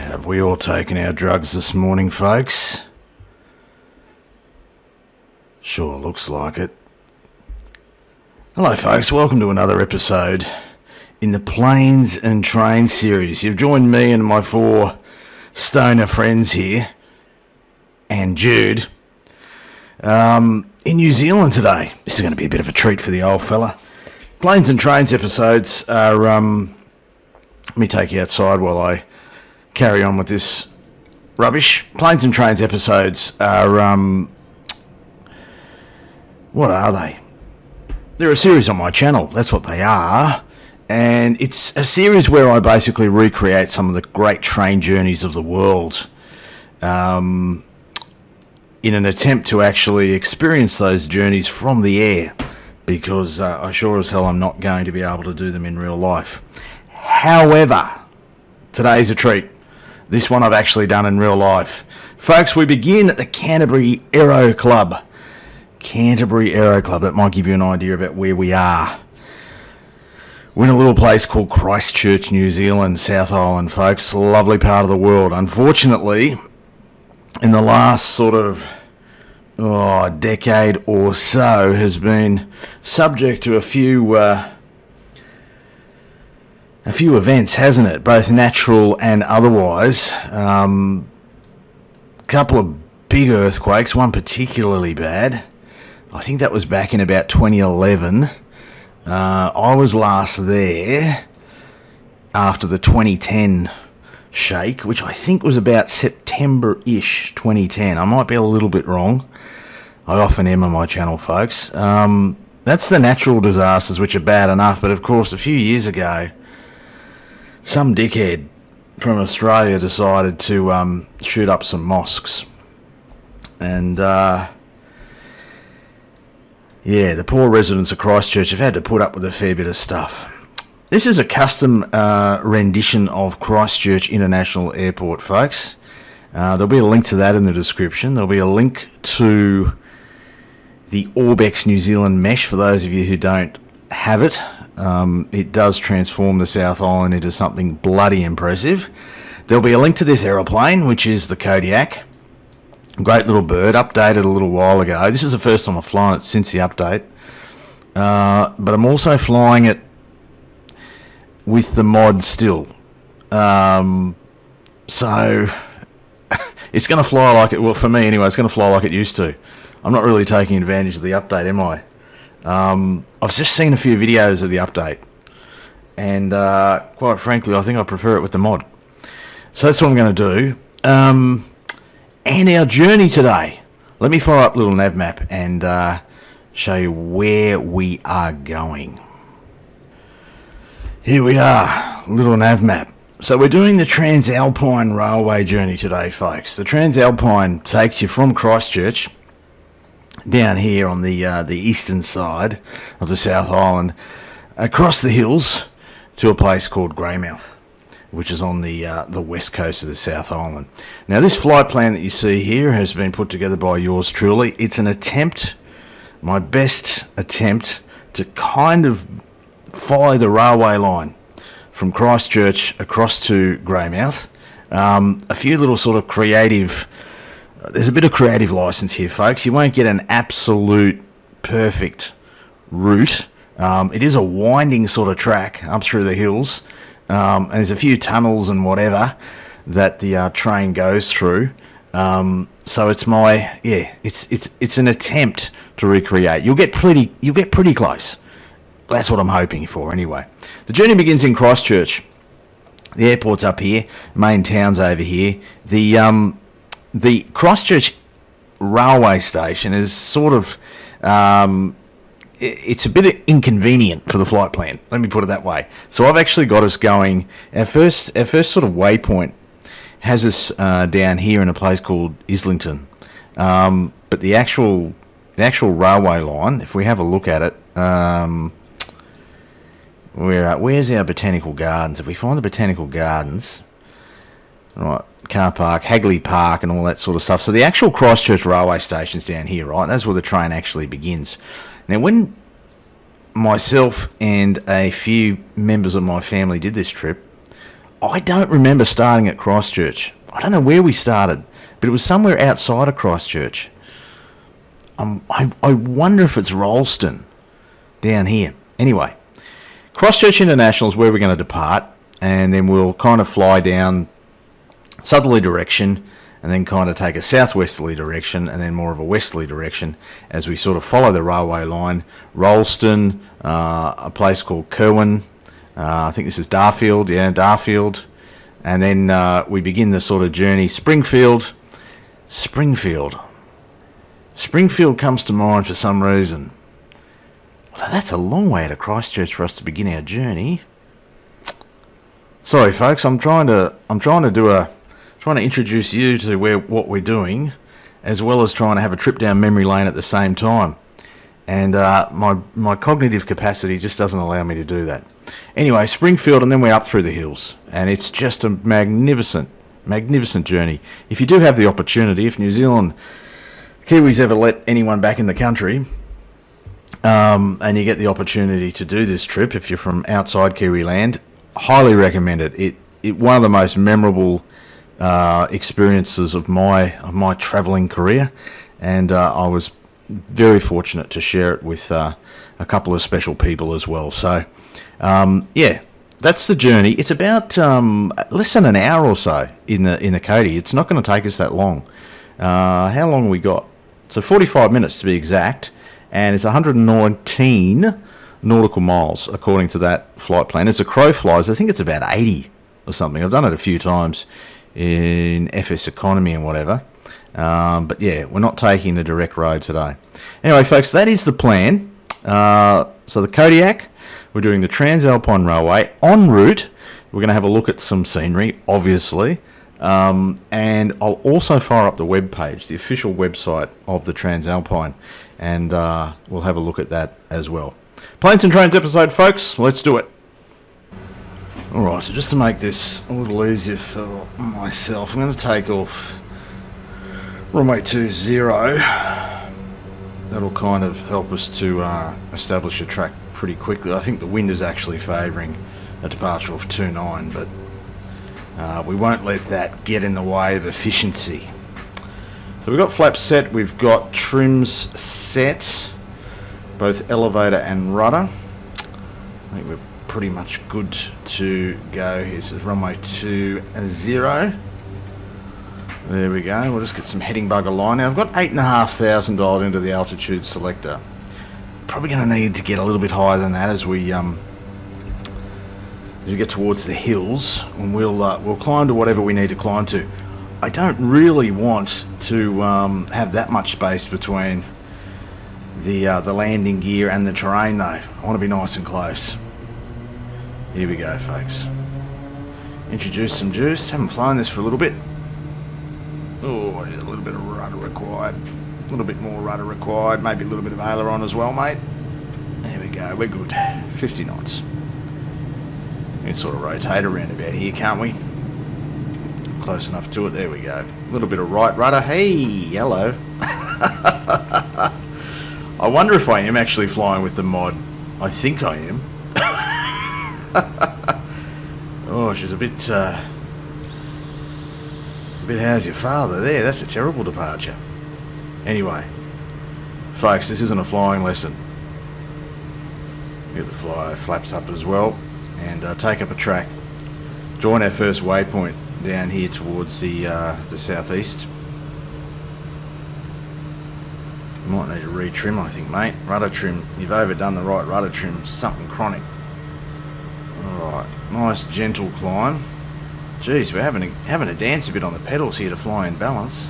Have we all taken our drugs this morning, folks? Sure looks like it. Hello, folks. Welcome to another episode in the Planes and Trains series. You've joined me and my four stoner friends here, and Jude, in New Zealand today. This is going to be a bit of a treat for the old fella. Planes and Trains episodes are... let me take you outside while I carry on with this rubbish. Planes and Trains episodes are... what are they? They're a series on my channel. That's what they are. And it's a series where I basically recreate some of the great train journeys of the world in an attempt to actually experience those journeys from the air, because I sure as hell am not going to be able to do them in real life. However, today's a treat. This one I've actually done in real life. Folks, we begin at the Canterbury Aero Club. Canterbury Aero Club. That might give you an idea about where we are. We're in a little place called Christchurch, New Zealand, South Island, folks. Lovely part of the world. Unfortunately, in the last sort of decade or so, has been subject to a few events, hasn't it? Both natural and otherwise. Couple of big earthquakes, one particularly bad. I think that was back in about 2011. I was last there after the 2010 shake, which I think was about September-ish 2010. I might be a little bit wrong. I often am on my channel, folks. That's the natural disasters, which are bad enough, but of course a few years ago, some dickhead from Australia decided to shoot up some mosques. And the poor residents of Christchurch have had to put up with a fair bit of stuff. This is a custom rendition of Christchurch International Airport, folks. There'll be a link to that in the description. There'll be a link to the Orbex New Zealand mesh for those of you who don't have it. It does transform the South Island into something bloody impressive. There'll be a link to this aeroplane, which is the Kodiak. Great little bird, updated a little while ago. This is the first time I've flown it since the update. But I'm also flying it with the mod still. So it's going to fly like it, well, for me anyway, it's going to fly like it used to. I'm not really taking advantage of the update, am I? I've just seen a few videos of the update, and quite frankly, I think I prefer it with the mod. So that's what I'm going to do. And our journey today. Let me fire up a little nav map and show you where we are going. Here we are, little nav map. So we're doing the TranzAlpine railway journey today, folks. The TranzAlpine takes you from Christchurch down here on the eastern side of the South Island, across the hills to a place called Greymouth, which is on the west coast of the South Island. Now, this flight plan that you see here has been put together by yours truly. It's an attempt, my best attempt, to kind of follow the railway line from Christchurch across to Greymouth. A few little sort of creative... There's a bit of creative license here, folks. You won't get an absolute perfect route. It is a winding sort of track up through the hills. And there's a few tunnels and whatever that the train goes through. So it's it's an attempt to recreate. You'll get pretty close. That's what I'm hoping for anyway. The journey begins in Christchurch. The airport's up here. Main town's over here. The Christchurch railway station is sort of... it's a bit inconvenient for the flight plan. Let me put it that way. So I've actually got us going. Our first sort of waypoint has us down here in a place called Islington. But the actual railway line, if we have a look at it, where's our botanical gardens? If we find the botanical gardens, right, car park, Hagley Park, and all that sort of stuff. So the actual Christchurch railway station's down here, right? That's where the train actually begins. Now, when myself and a few members of my family did this trip, I don't remember starting at Christchurch. I don't know where we started, but it was somewhere outside of Christchurch. I wonder if it's Rolleston down here. Anyway, Christchurch International is where we're going to depart, and then we'll kind of fly down southerly direction and then kind of take a southwesterly direction and then more of a westerly direction as we sort of follow the railway line. Rolleston, a place called Kerwin, I think this is Darfield, Darfield, and then we begin the sort of journey. Springfield comes to mind for some reason. Well, that's a long way out of Christchurch for us to begin our journey. Sorry, folks. I'm trying to introduce you to what we're doing, as well as trying to have a trip down memory lane at the same time. And my cognitive capacity just doesn't allow me to do that. Anyway, Springfield, and then we're up through the hills, and it's just a magnificent journey. If you do have the opportunity, if New Zealand Kiwis ever let anyone back in the country, and you get the opportunity to do this trip, if you're from outside Kiwi land, highly recommend it. It one of the most memorable experiences of my travelling career, and I was very fortunate to share it with a couple of special people as well. So, that's the journey. It's about less than an hour or so in the Cody. It's not going to take us that long. How long have we got? So 45 minutes to be exact, and it's 119 nautical miles according to that flight plan. As the crow flies, I think it's about 80 or something. I've done it a few times in FS Economy and whatever. But yeah, we're not taking the direct road today. Anyway, folks, that is the plan. So the Kodiak, we're doing the TranzAlpine Railway. En route, we're going to have a look at some scenery, obviously. And I'll also fire up the web page, the official website of the TranzAlpine, and we'll have a look at that as well. Planes and Trains episode, folks. Let's do it. Alright, so just to make this a little easier for myself, I'm going to take off runway 20. That'll kind of help us to establish a track pretty quickly. I think the wind is actually favouring a departure of 29, but we won't let that get in the way of efficiency. So we've got flaps set, we've got trims set, both elevator and rudder. I think we're pretty much good to go. Here's runway 20. There we go. We'll just get some heading bugger line. Now I've got 8,500 dialed into the altitude selector. Probably going to need to get a little bit higher than that as we get towards the hills, and we'll climb to whatever we need to climb to. I don't really want to have that much space between the landing gear and the terrain, though. I want to be nice and close. Here we go, folks. Introduce some juice. Haven't flown this for a little bit. Oh, a little bit of rudder required. A little bit more rudder required. Maybe a little bit of aileron as well, mate. There we go. We're good. 50 knots. We can sort of rotate around about here, can't we? Close enough to it. There we go. A little bit of right rudder. Hey, hello. I wonder if I am actually flying with the mod. I think I am. Oh, she's a bit how's your father there. That's a terrible departure. Anyway, folks, this isn't a flying lesson. Get the flaps up as well, and take up a track. Join our first waypoint down here towards the southeast. Might need to retrim, I think, mate. Rudder trim. You've overdone the right rudder trim. Something chronic. Alright, nice gentle climb. Geez, we're having a dance a bit on the pedals here to fly in balance.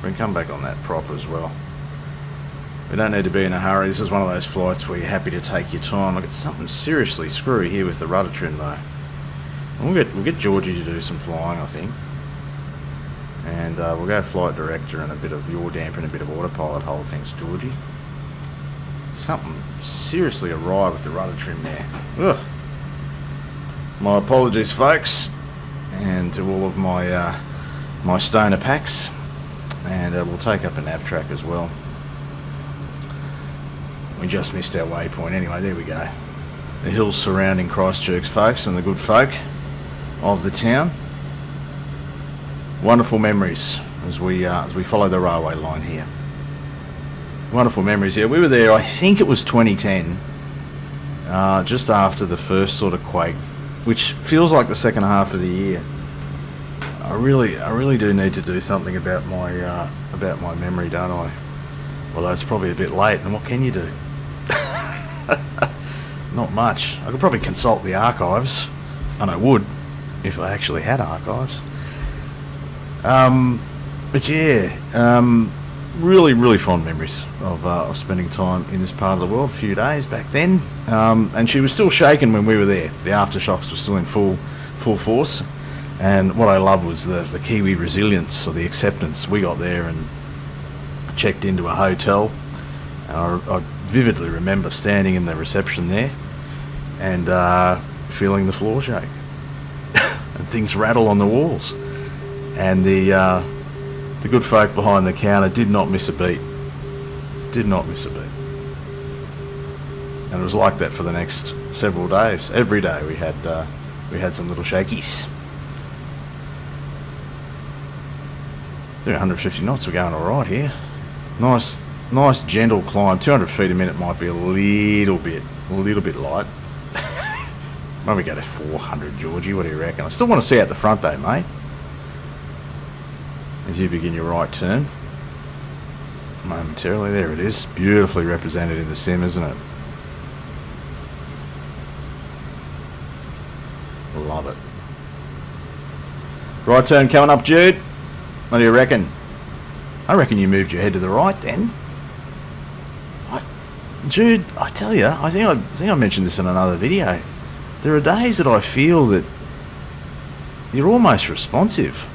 We can come back on that prop as well. We don't need to be in a hurry. This is one of those flights where you're happy to take your time. Look, it's something seriously screwy here with the rudder trim, though. And we'll get Georgie to do some flying, I think. And we'll go flight director and a bit of yaw damper and a bit of autopilot hold. Thanks, Georgie. Something seriously awry with the rudder trim there. Ugh. My apologies, folks, and to all of my stoner packs. And we'll take up a nav track as well. We just missed our waypoint. Anyway, there we go. The hills surrounding Christchurch, folks, and the good folk of the town. Wonderful memories as we follow the railway line here. Wonderful memories here. We were there, I think it was 2010, just after the first sort of quake, which feels like the second half of the year. I really do need to do something about my memory, don't I? Although it's probably a bit late, and what can you do? Not much. I could probably consult the archives, and I would if I actually had archives. But yeah, really fond memories of spending time in this part of the world. A few days back then, and she was still shaking when we were there. The aftershocks were still in full force, and what I loved was the Kiwi resilience, or the acceptance. We got there and checked into a hotel, and I vividly remember standing in the reception there and feeling the floor shake and things rattle on the walls, and the good folk behind the counter did not miss a beat. And it was like that for the next several days. Every day we had some little shakies. Doing 150 knots, we're going alright here. Nice gentle climb. 200 feet a minute might be a little bit light. Maybe go to 400, Georgie. What do you reckon? I still want to see out the front though, mate. As you begin your right turn. Momentarily, there it is. Beautifully represented in the sim, isn't it? Love it. Right turn coming up, Jude. What do you reckon? I reckon you moved your head to the right then. Jude, I tell you, I think I mentioned this in another video. There are days that I feel that you're almost responsive.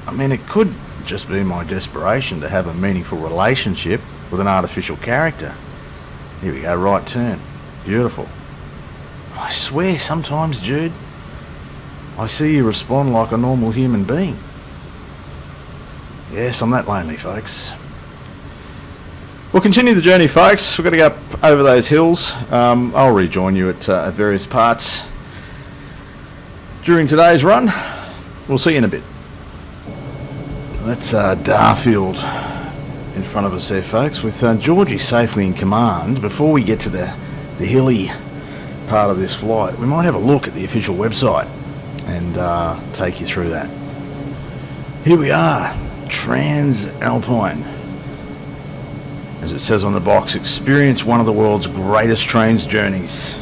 I mean, it could just be my desperation to have a meaningful relationship with an artificial character. Here we go, right turn. Beautiful. I swear sometimes, Jude, I see you respond like a normal human being. Yes, I'm that lonely, folks. We'll continue the journey, folks. We've got to go up over those hills. I'll rejoin you at various parts during today's run. We'll see you in a bit. That's Darfield in front of us there, folks, with Georgie safely in command. Before we get to the hilly part of this flight, we might have a look at the official website and take you through that. Here we are, TranzAlpine. As it says on the box, experience one of the world's greatest trains journeys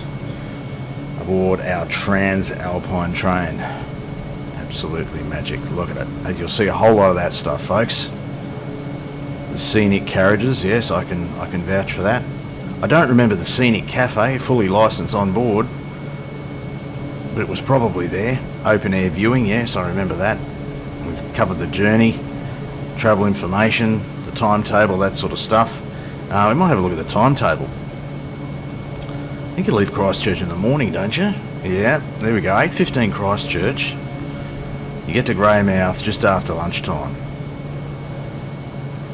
aboard our TranzAlpine train. Absolutely magic. Look at it. You'll see a whole lot of that stuff, folks. The scenic carriages, yes, I can vouch for that. I don't remember the scenic cafe, fully licensed on board, but it was probably there. Open air viewing, yes, I remember that. We've covered the journey, travel information, the timetable, that sort of stuff. We might have a look at the timetable. I think you leave Christchurch in the morning, don't you? Yeah, there we go. 8:15 Christchurch. You get to Greymouth just after lunchtime.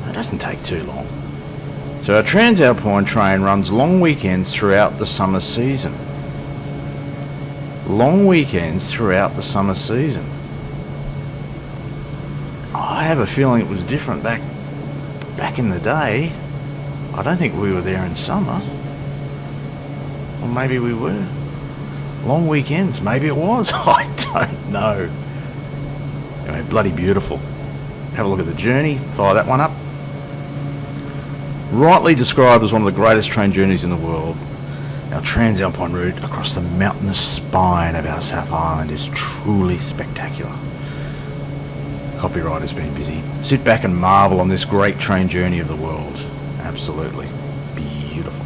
That doesn't take too long. So our TranzAlpine train runs long weekends throughout the summer season. Long weekends throughout the summer season. I have a feeling it was different back in the day. I don't think we were there in summer. Or maybe we were. Long weekends, maybe it was. I don't know. Anyway, bloody beautiful. Have a look at the journey, fire that one up. Rightly described as one of the greatest train journeys in the world, our TranzAlpine route across the mountainous spine of our South Island is truly spectacular. Copywriter's been busy. Sit back and marvel on this great train journey of the world. Absolutely beautiful.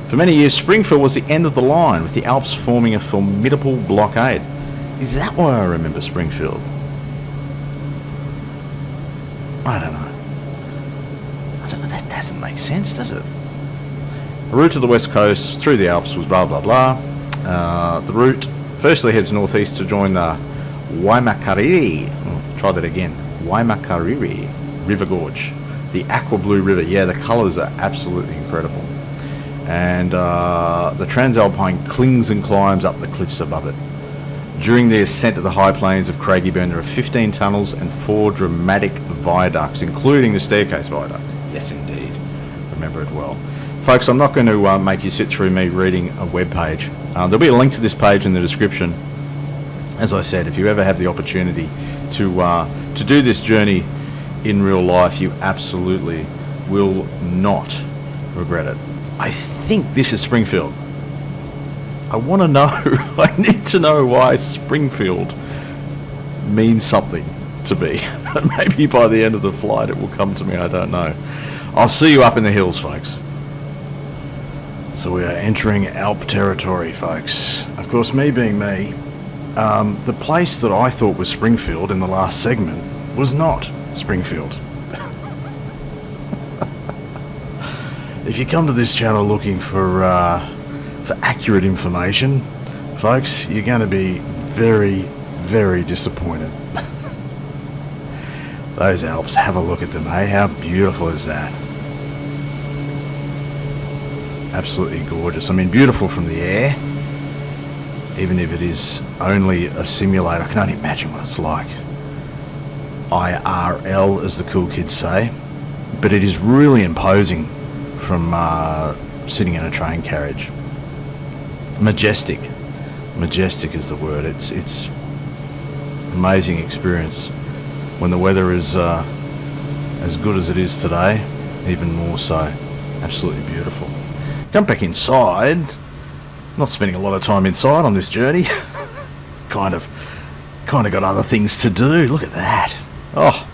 For many years, Springfield was the end of the line, with the Alps forming a formidable blockade. Is that why I remember Springfield? I don't know. That doesn't make sense, does it? The route to the west coast through the Alps was blah blah blah. The route firstly heads northeast to join the Waimakariri. Try that again. Waimakariri River Gorge, The aqua blue river. Yeah, the colours are absolutely incredible. And the TranzAlpine clings and climbs up the cliffs above it. During the ascent to the high plains of Craigieburn, there are 15 tunnels and 4 dramatic viaducts, including the staircase viaduct. Yes, indeed. Remember it well. Folks, I'm not going to make you sit through me reading a web page. There'll be a link to this page in the description. As I said, if you ever have the opportunity to do this journey in real life, you absolutely will not regret it. I think this is Springfield. I want to know, I need to know why Springfield means something to me. Maybe by the end of the flight it will come to me, I don't know. I'll see you up in the hills, folks. So we are entering Alp territory, folks. Of course, me being me, the place that I thought was Springfield in the last segment was not Springfield. If you come to this channel looking for accurate information, folks, you're going to be very, very disappointed. Those Alps, have a look at them, eh? How beautiful is that? Absolutely gorgeous. I mean, beautiful from the air, even if it is only a simulator. I can only imagine what it's like. IRL, as the cool kids say. But it is really imposing from sitting in a train carriage. Majestic is the word. It's amazing experience when the weather is as good as it is today, even more so. Absolutely beautiful. Come back inside. Not spending a lot of time inside on this journey. kind of got other things to do. Look at that. Oh,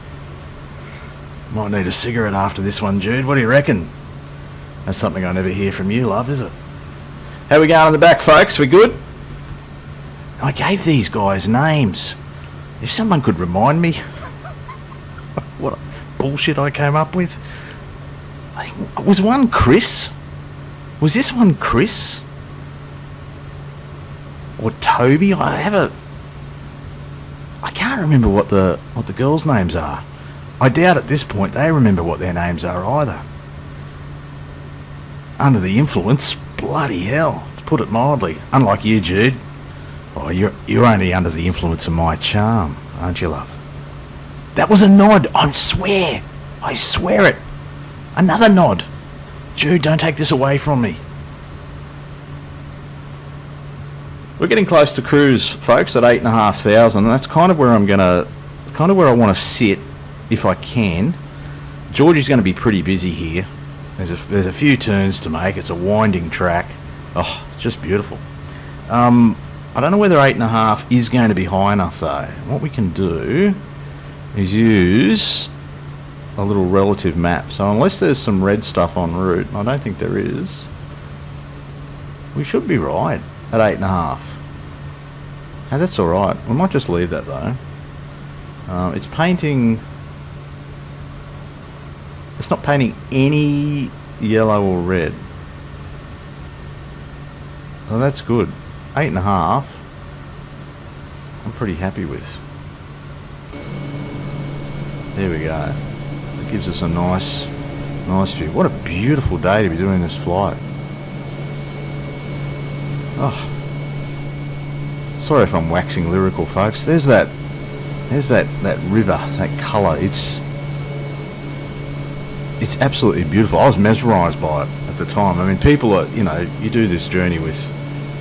might need a cigarette after this one, Jude. What do you reckon? That's something I never hear from you, love, is it? How we going in the back, folks? We good? I gave these guys names. If someone could remind me what bullshit I came up with. I think, was one Chris? Was this one Chris? Or Toby? I can't remember what the girls' names are. I doubt at this point they remember what their names are either. Under the influence, bloody hell, to put it mildly. Unlike you, Jude. Oh, you're only under the influence of my charm, aren't you, love? That was a nod, I swear it. Another nod. Jude, don't take this away from me. We're getting close to cruise, folks, at 8,500, and that's kind of where I want to sit, if I can. Georgie's going to be pretty busy here. There's a few turns to make. It's a winding track. Oh, it's just beautiful. I don't know whether 8.5 is going to be high enough though. What we can do is use a little relative map. So unless there's some red stuff en route, I don't think there is, we should be right at 8.5. Hey, that's alright. We might just leave that though. It's painting... It's not painting any yellow or red. Oh, that's good. 8.5. I'm pretty happy with. There we go. It gives us a nice view. What a beautiful day to be doing this flight. Oh, sorry if I'm waxing lyrical, folks. There's that river, that colour. It's absolutely beautiful. I was mesmerised by it at the time. I mean, people are, you do this journey with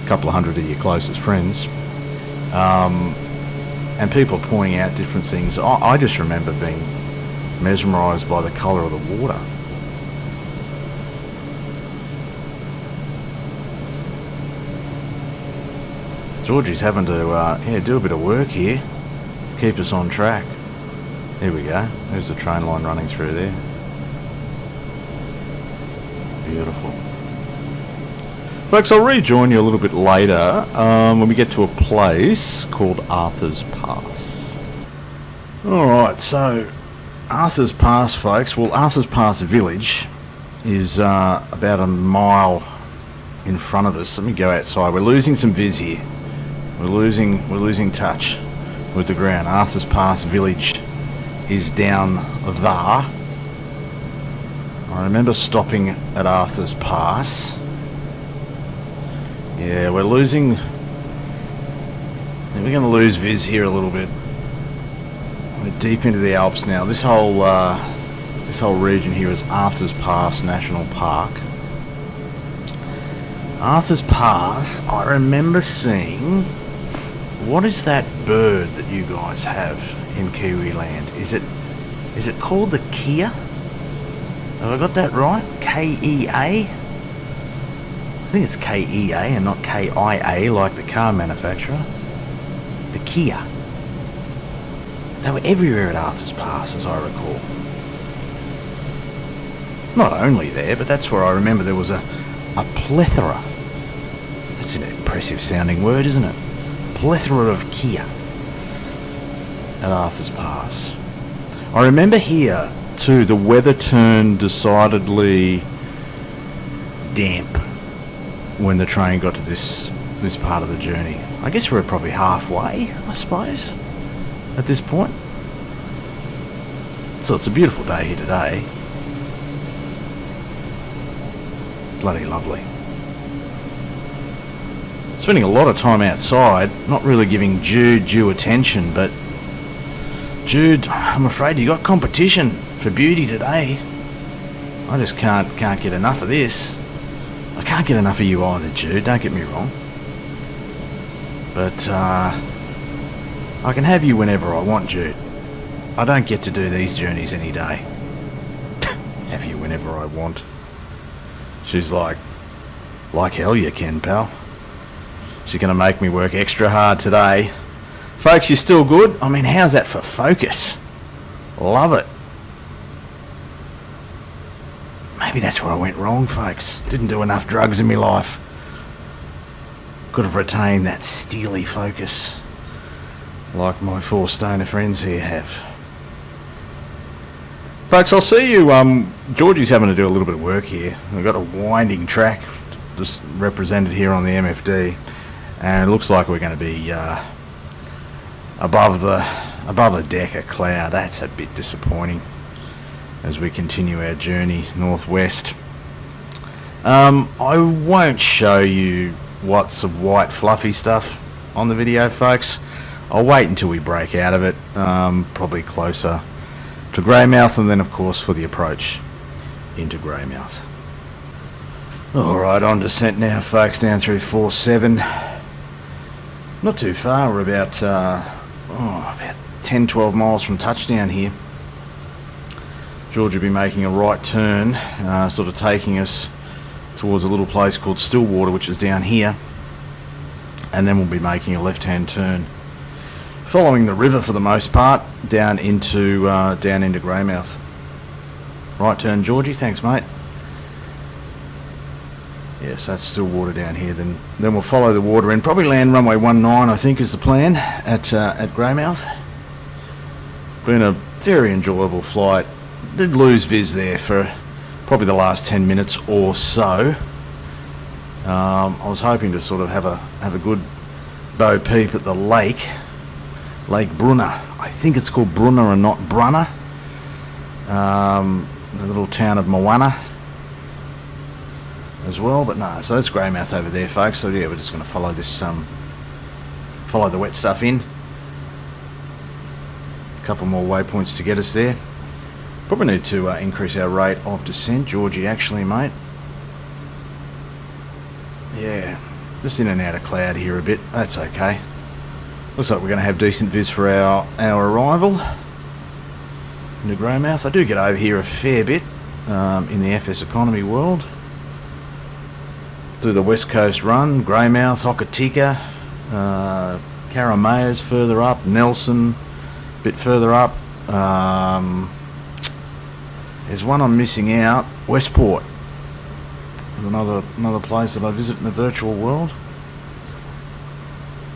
a couple of hundred of your closest friends, and people are pointing out different things. I just remember being mesmerised by the colour of the water. Georgie's having to do a bit of work here, keep us on track. Here we go. There's the train line running through there. Beautiful. Folks, I'll rejoin you a little bit later when we get to a place called Arthur's Pass. Alright, so Arthur's Pass, folks. Well, Arthur's Pass village is about a mile in front of us. Let me go outside. We're losing some viz here. We're losing touch with the ground. Arthur's Pass village is down there. I remember stopping at Arthur's Pass. Yeah, we're losing... We're going to lose Viz here a little bit. We're deep into the Alps now. This whole region here is Arthur's Pass National Park. Arthur's Pass, I remember seeing... What is that bird that you guys have in Kiwi land? Is it called the Kia? Have I got that right? K-E-A? I think it's K-E-A and not K-I-A like the car manufacturer. The Kia. They were everywhere at Arthur's Pass, as I recall. Not only there, but that's where I remember there was a plethora. That's an impressive sounding word, isn't it? Plethora of Kia at Arthur's Pass. I remember here too, the weather turned decidedly damp when the train got to this part of the journey. I guess we're probably halfway, I suppose, at this point. So it's a beautiful day here today. Bloody lovely. Spending a lot of time outside, not really giving Jude due attention, but Jude, I'm afraid you got competition for beauty today. I just can't get enough of this. I can't get enough of you either, Jude, don't get me wrong. But I can have you whenever I want, Jude. I don't get to do these journeys any day. Have you whenever I want. She's like hell you can, pal. She's going to make me work extra hard today. Folks, you're still good? I mean, how's that for focus? Love it. Maybe that's where I went wrong, folks. Didn't do enough drugs in my life. Could have retained that steely focus like my 4 stoner friends here have. Folks, I'll see you. Georgie's having to do a little bit of work here. We've got a winding track just represented here on the MFD. And it looks like we're going to be above the deck of cloud. That's a bit disappointing as we continue our journey northwest. I won't show you lots of white fluffy stuff on the video, folks. I'll wait until we break out of it, probably closer to Greymouth, and then of course for the approach into Greymouth. Alright, on descent now, folks, down through 4-7. Not too far, we're about 10-12 miles from touchdown here. George will be making a right turn, sort of taking us towards a little place called Stillwater, which is down here, and then we'll be making a left-hand turn, following the river for the most part, down into Greymouth. Right turn, Georgie, thanks mate. Yes, that's still water down here. Then we'll follow the water in. Probably land runway 19, I think, is the plan at Greymouth. Been a very enjoyable flight. Did lose Viz there for probably the last 10 minutes or so. I was hoping to sort of have a good bow peep at the Lake Brunner. I think it's called Brunner and not Brunner. The little town of Moana as well, but no, so that's Greymouth over there, folks. So yeah, we're just going to follow this, follow the wet stuff in. A couple more waypoints to get us there. Probably need to increase our rate of descent, Georgie, actually, mate. Yeah, just in and out of cloud here a bit. That's okay. Looks like we're going to have decent viz for our arrival into Greymouth. I do get over here a fair bit in the FS economy world. Do the West Coast run, Greymouth, Hokitika, Karamayas further up, Nelson a bit further up. There's one I'm missing out, Westport. Another place that I visit in the virtual world.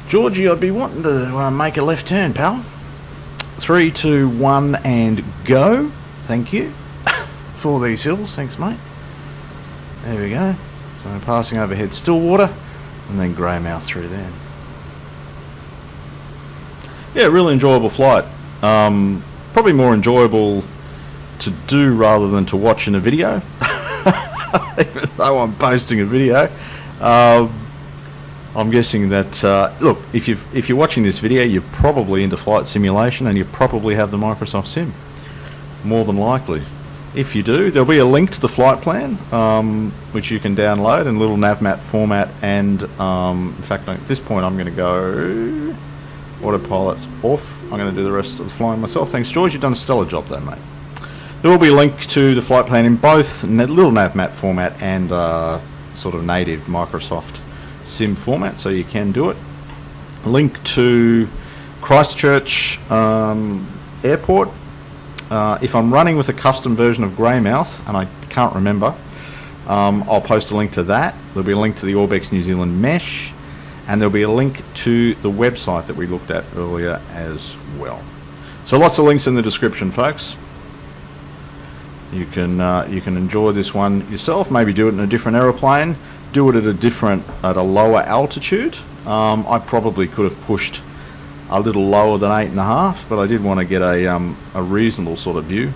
Georgie, I'd be wanting to make a left turn, pal. 3, 2, 1 and go. Thank you for these hills, thanks mate. There we go. So passing overhead Stillwater and then Greymouth through there. Yeah, really enjoyable flight. Probably more enjoyable to do rather than to watch in a video, even though I'm posting a video. I'm guessing that, look, if you're watching this video, you're probably into flight simulation and you probably have the Microsoft Sim, more than likely. If you do, there'll be a link to the flight plan, which you can download in a little navmap format, and in fact, at this point I'm going to go autopilot off. I'm going to do the rest of the flying myself. Thanks, George. You've done a stellar job though, mate. There will be a link to the flight plan in both little navmap format and sort of native Microsoft Sim format, so you can do it. A link to Christchurch airport. If I'm running with a custom version of Greymouth, and I can't remember, I'll post a link to that. There'll be a link to the Orbex New Zealand mesh, and there'll be a link to the website that we looked at earlier as well. So lots of links in the description, folks. You can enjoy this one yourself. Maybe do it in a different aeroplane. Do it at a lower altitude. I probably could have pushed a little lower than 8.5, but I did want to get a reasonable sort of view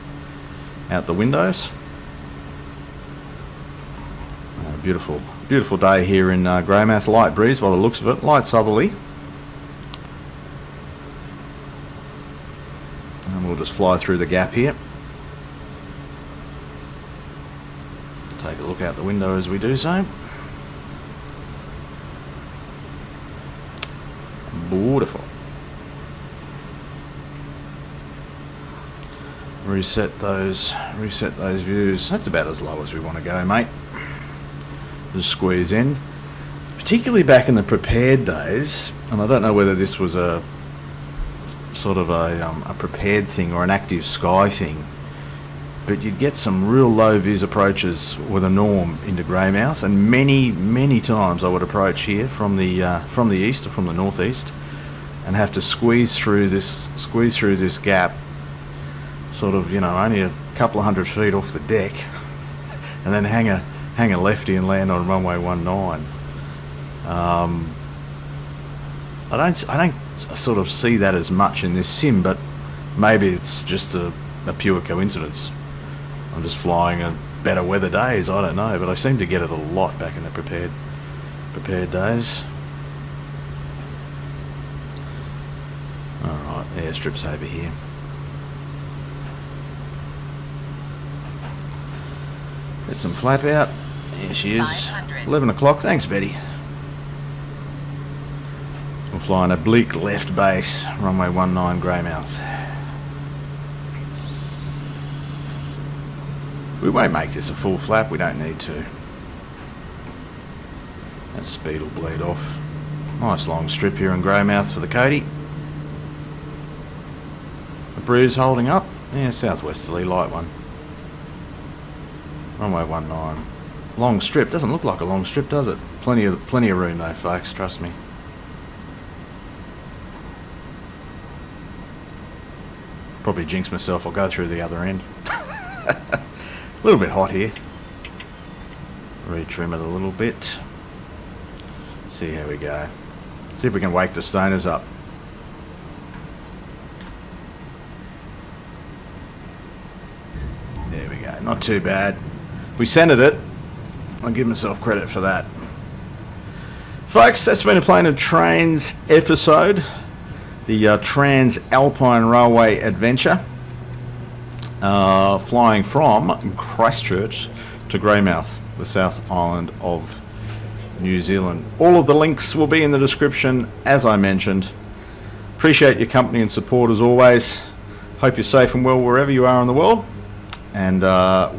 out the windows. Beautiful day here in Greymouth. Light breeze by the looks of it, light southerly. And we'll just fly through the gap here. Take a look out the window as we do so. Beautiful. Reset those views. That's about as low as we want to go, mate. Just squeeze in. Particularly back in the prepared days, and I don't know whether this was a sort of a prepared thing or an active sky thing, but you'd get some real low vis approaches with a norm into Greymouth, and many times I would approach here from the east or from the northeast, and have to squeeze through this gap, sort of, you know, only a couple of 100 feet off the deck, and then hang a lefty and land on runway 19. I don't sort of see that as much in this sim, but maybe it's just a pure coincidence. I'm just flying on better weather days, I don't know, but I seem to get it a lot back in the prepared days. Alright, airstrip's over here. Get some flap out. Here she is. 11 o'clock. Thanks, Betty. We're flying oblique left base, runway 19 Greymouth. We won't make this a full flap, we don't need to. That speed will bleed off. Nice long strip here in Greymouth for the Cody. The breeze holding up. Yeah, southwesterly, light one. Runway 19. Long strip. Doesn't look like a long strip, does it? Plenty of room though, folks, trust me. Probably jinx myself, I'll go through the other end. A little bit hot here. Retrim it a little bit. See how we go. See if we can wake the stoners up. There we go. Not too bad. We centered it. I'll give myself credit for that. Folks, that's been a Plane and Trains episode. The TranzAlpine Railway adventure. Flying from Christchurch to Greymouth, the South Island of New Zealand. All of the links will be in the description, as I mentioned. Appreciate your company and support as always. Hope you're safe and well wherever you are in the world. And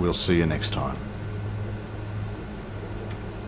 we'll see you next time.